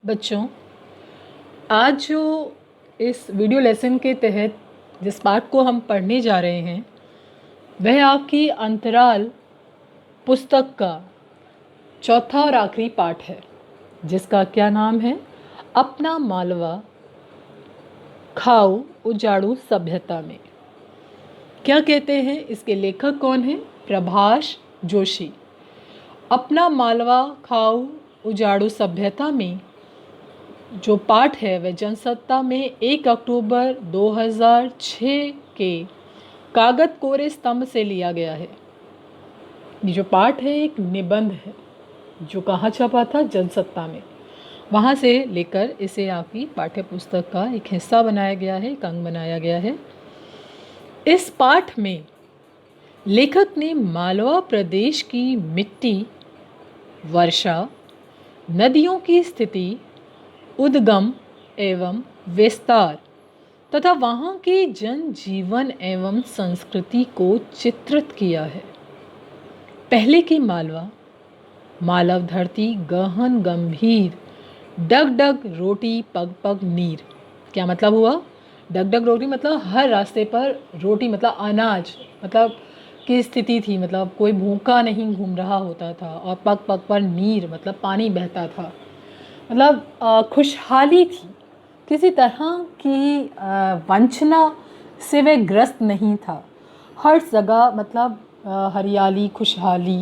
बच्चों, आज जो इस वीडियो लेसन के तहत जिस पाठ को हम पढ़ने जा रहे हैं वह आपकी अंतराल पुस्तक का चौथा और आखिरी पाठ है, जिसका क्या नाम है? अपना मालवा खाओ उजाड़ू सभ्यता में। क्या कहते हैं? इसके लेखक कौन हैं? प्रभाष जोशी। अपना मालवा खाओ उजाड़ू सभ्यता में जो पाठ है वह जनसत्ता में 1 अक्टूबर 2006 के कागज कोरे स्तंभ से लिया गया है। ये जो पाठ है एक निबंध है जो कहाँ छपा था? जनसत्ता में। वहाँ से लेकर इसे आपकी पाठ्य पुस्तक का एक हिस्सा बनाया गया है, एक अंग बनाया गया है। इस पाठ में लेखक ने मालवा प्रदेश की मिट्टी, वर्षा, नदियों की स्थिति, उद्गम एवं विस्तार तथा वहाँ के जनजीवन एवं संस्कृति को चित्रित किया है। पहले की मालवा मालव धरती गहन गंभीर, डग डग रोटी पग पग नीर। क्या मतलब हुआ? डग डग रोटी मतलब हर रास्ते पर रोटी मतलब अनाज मतलब की स्थिति थी, मतलब कोई भूखा नहीं घूम रहा होता था। और पग पग पर नीर मतलब पानी बहता था, मतलब खुशहाली थी। किसी तरह की वंचना से वह ग्रस्त नहीं था। हर जगह मतलब हरियाली खुशहाली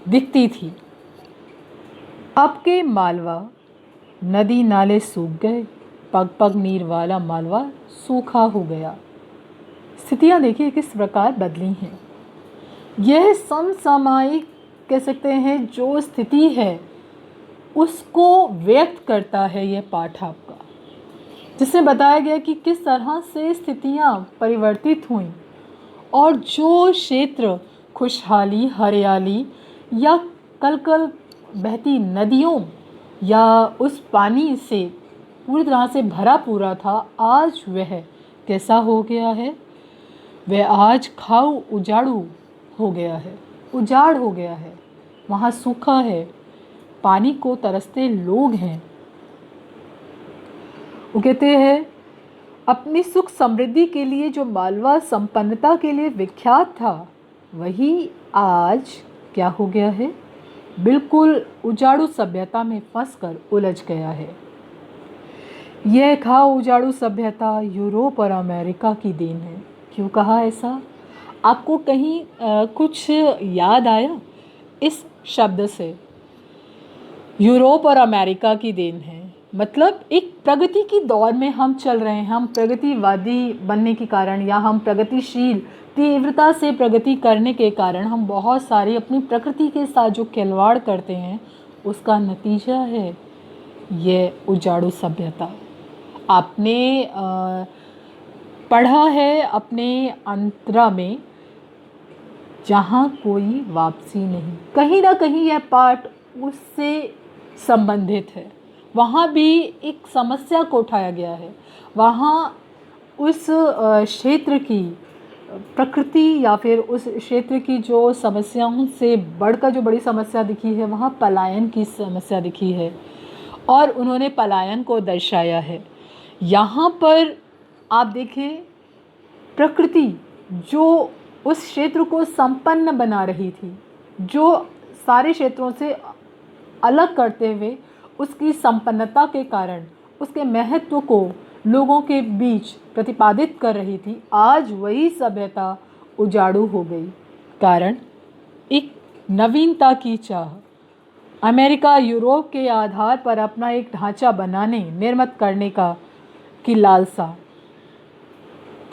दिखती थी। अब के मालवा नदी नाले सूख गए, पग पग नीर वाला मालवा सूखा हो गया। स्थितियाँ देखिए किस प्रकार बदली हैं। यह समसामयिक कह सकते हैं जो स्थिति है उसको व्यक्त करता है यह पाठ आपका, जिसमें बताया गया कि किस तरह से स्थितियाँ परिवर्तित हुईं और जो क्षेत्र खुशहाली हरियाली या कल कल बहती नदियों या उस पानी से पूरी तरह से भरा पूरा था, आज वह कैसा हो गया है? वह आज खाऊ उजाड़ू हो गया है, उजाड़ हो गया है। वहाँ सूखा है, पानी को तरसते लोग हैं। वो कहते हैं अपनी सुख समृद्धि के लिए जो मालवा संपन्नता के लिए विख्यात था, वही आज क्या हो गया है? बिल्कुल उजाड़ू सभ्यता में फंसकर उलझ गया है। यह खाओ उजाड़ू सभ्यता यूरोप और अमेरिका की देन है। क्यों कहा ऐसा? आपको कहीं कुछ याद आया इस शब्द से? यूरोप और अमेरिका की देन है मतलब एक प्रगति की दौर में हम चल रहे हैं। हम प्रगतिवादी बनने के कारण या हम प्रगतिशील तीव्रता से प्रगति करने के कारण हम बहुत सारी अपनी प्रकृति के साथ जो खिलवाड़ करते हैं उसका नतीजा है ये उजाड़ू सभ्यता। आपने पढ़ा है अपने अंतरा में, जहाँ कोई वापसी नहीं। कहीं ना कहीं यह पाठ उससे संबंधित है। वहाँ भी एक समस्या को उठाया गया है। वहाँ उस क्षेत्र की प्रकृति या फिर उस क्षेत्र की जो समस्याओं से बढ़कर जो बड़ी समस्या दिखी है, वहाँ पलायन की समस्या दिखी है और उन्होंने पलायन को दर्शाया है। यहाँ पर आप देखें प्रकृति जो उस क्षेत्र को संपन्न बना रही थी, जो सारे क्षेत्रों से अलग करते हुए उसकी संपन्नता के कारण उसके महत्व को लोगों के बीच प्रतिपादित कर रही थी, आज वही सभ्यता उजाड़ू हो गई। कारण एक नवीनता की चाह, अमेरिका यूरोप के आधार पर अपना एक ढांचा बनाने निर्मित करने की लालसा,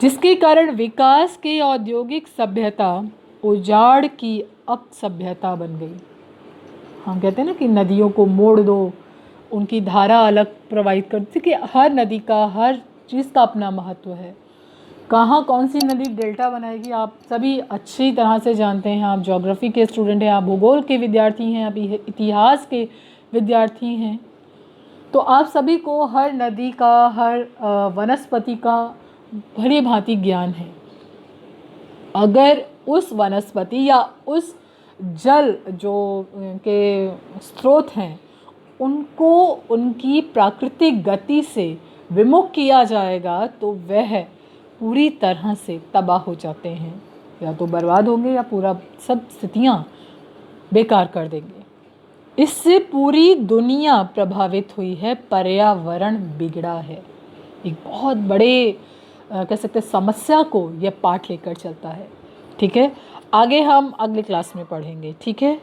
जिसके कारण विकास की औद्योगिक सभ्यता उजाड़ की अपसभ्यता बन गई। हम कहते हैं ना कि नदियों को मोड़ दो, उनकी धारा अलग प्रवाहित करती, कि हर नदी का हर चीज़ का अपना महत्व है। कहाँ कौन सी नदी डेल्टा बनाएगी आप सभी अच्छी तरह से जानते हैं। आप ज्योग्राफी के स्टूडेंट हैं, आप भूगोल के विद्यार्थी हैं, आप इतिहास के विद्यार्थी हैं, तो आप सभी को हर नदी का हर वनस्पति का भली भांति ज्ञान है। अगर उस वनस्पति या उस जल जो के स्रोत हैं उनको उनकी प्राकृतिक गति से विमुख किया जाएगा तो वह पूरी तरह से तबाह हो जाते हैं, या तो बर्बाद होंगे या पूरा सब स्थितियाँ बेकार कर देंगे। इससे पूरी दुनिया प्रभावित हुई है, पर्यावरण बिगड़ा है। एक बहुत बड़े कह सकते समस्या को यह पाठ लेकर चलता है। ठीक है, आगे हम अगली क्लास में पढ़ेंगे। ठीक है।